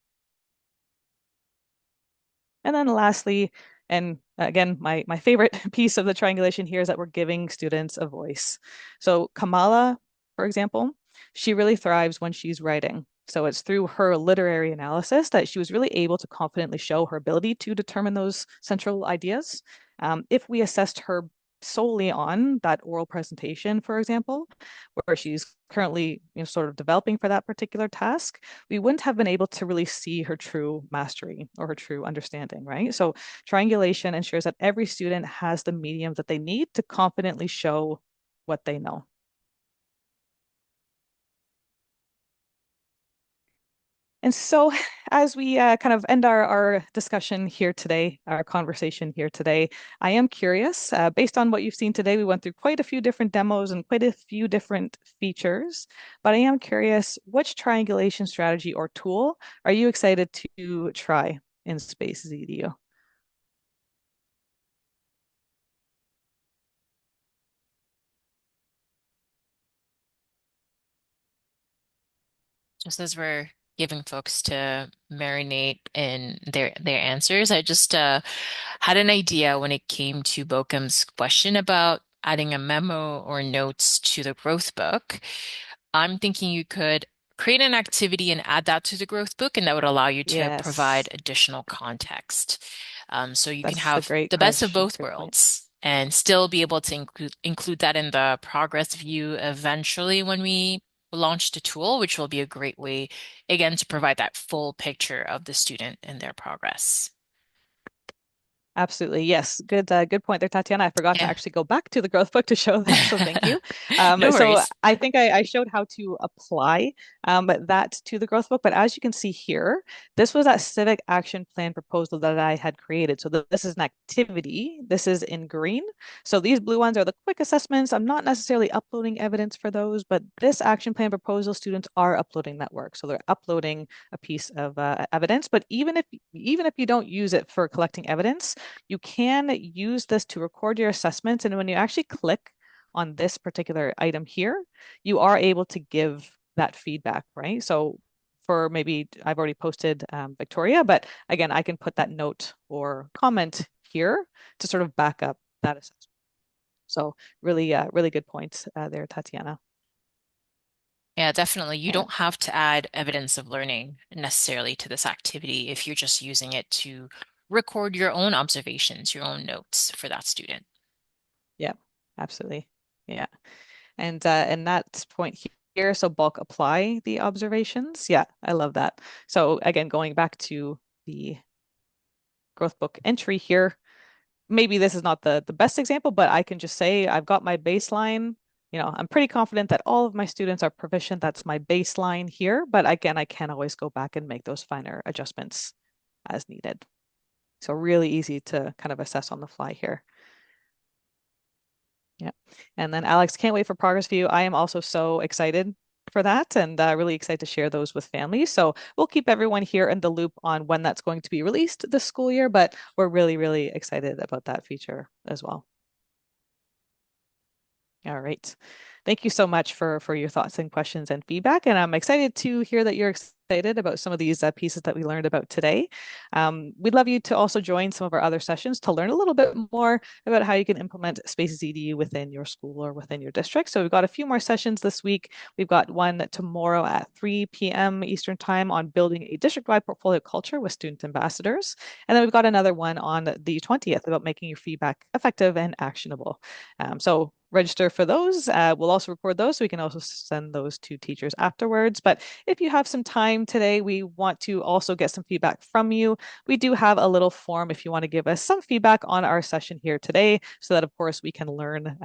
And then lastly, and again, my favorite piece of the triangulation here is that we're giving students a voice. So Kamala, for example, She really thrives when she's writing. So it's through her literary analysis that she was really able to confidently show her ability to determine those central ideas. If we assessed her solely on that oral presentation, for example, where she's currently sort of developing for that particular task, we wouldn't have been able to really see her true mastery or her true understanding, right? So triangulation ensures that every student has the medium that they need to confidently show what they know. And so, as we kind of end our discussion here today, our conversation here today, I am curious, based on what you've seen today, we went through quite a few different demos and quite a few different features, but I am curious, which triangulation strategy or tool are you excited to try in SpacesEDU? Just as we're giving folks to marinate in their answers, I just had an idea when it came to Bokum's question about adding a memo or notes to the growth book. I'm thinking you could create an activity and add that to the growth book, and that would allow you to provide Yes, additional context. So you can that's a have great the best of question, both great point. worlds and still be able to include that in the progress view eventually when we launch the tool, which will be a great way, again, to provide that full picture of the student and their progress. Absolutely. Yes. Good point there, Tatiana. I forgot to Yeah. actually go back to the growth book to show that. So thank you. No So worries. I think I showed how to apply that to the growth book. But as you can see here, this was that civic action plan proposal that I had created. So this is an activity. This is in green. So these blue ones are the quick assessments. I'm not necessarily uploading evidence for those, but this action plan proposal, students are uploading that work. So they're uploading a piece of evidence. But even if you don't use it for collecting evidence, you can use this to record your assessments. And when you actually click on this particular item here, you are able to give that feedback, right? So for maybe I've already posted Victoria, but again, I can put that note or comment here to sort of back up that assessment. So really, really good points there, Tatiana. Yeah, definitely. You And don't have to add evidence of learning necessarily to this activity if you're just using it to record your own observations, your own notes for that student. yeah, absolutely. Yeah. And that point here, so bulk apply the observations. Yeah, I love that. So again, going back to the growth book entry here, maybe this is not the best example, but I can just say I've got my baseline. I'm pretty confident that all of my students are proficient. That's my baseline here. But again, I can always go back and make those finer adjustments as needed. So really easy to kind of assess on the fly here. Yeah. And then Alex, can't wait for progress view. I am also so excited for that and really excited to share those with families. So we'll keep everyone here in the loop on when that's going to be released this school year, but we're really, really excited about that feature as well. All right. Thank you so much for your thoughts and questions and feedback. And I'm excited to hear that you're excited about some of these pieces that we learned about today. We'd love you to also join some of our other sessions to learn a little bit more about how you can implement Spaces EDU within your school or within your district. So we've got a few more sessions this week. We've got one tomorrow at 3 p.m. Eastern Time on building a district-wide portfolio culture with student ambassadors. And then we've got another one on the 20th about making your feedback effective and actionable. So register for those. We'll also record those so we can also send those to teachers afterwards. But if you have some time today, we want to also get some feedback from you. We do have a little form if you want to give us some feedback on our session here today so that, of course, we can learn,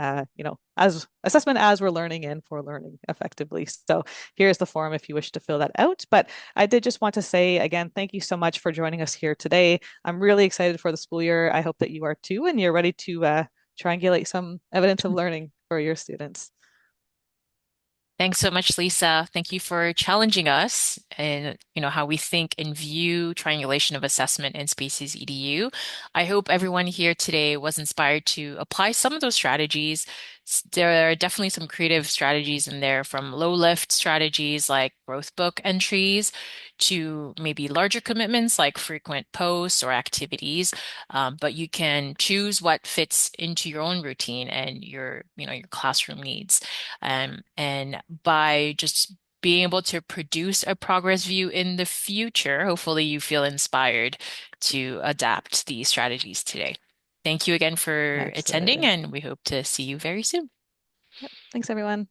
as assessment as we're learning and for learning effectively. So here's the form if you wish to fill that out. But I did just want to say, again, thank you so much for joining us here today. I'm really excited for the school year. I hope that you are too, and you're ready to triangulate some evidence of learning for your students. Thanks so much, Lisa. Thank you for challenging us and how we think and view triangulation of assessment in Spaces EDU. I hope everyone here today was inspired to apply some of those strategies There are definitely some creative strategies in there, from low lift strategies like growth book entries to maybe larger commitments like frequent posts or activities. But you can choose what fits into your own routine and your classroom needs. And by just being able to produce a progress view in the future, hopefully you feel inspired to adapt these strategies today. Thank you again for attending, Absolutely. and we hope to see you very soon. Yep. Thanks, everyone.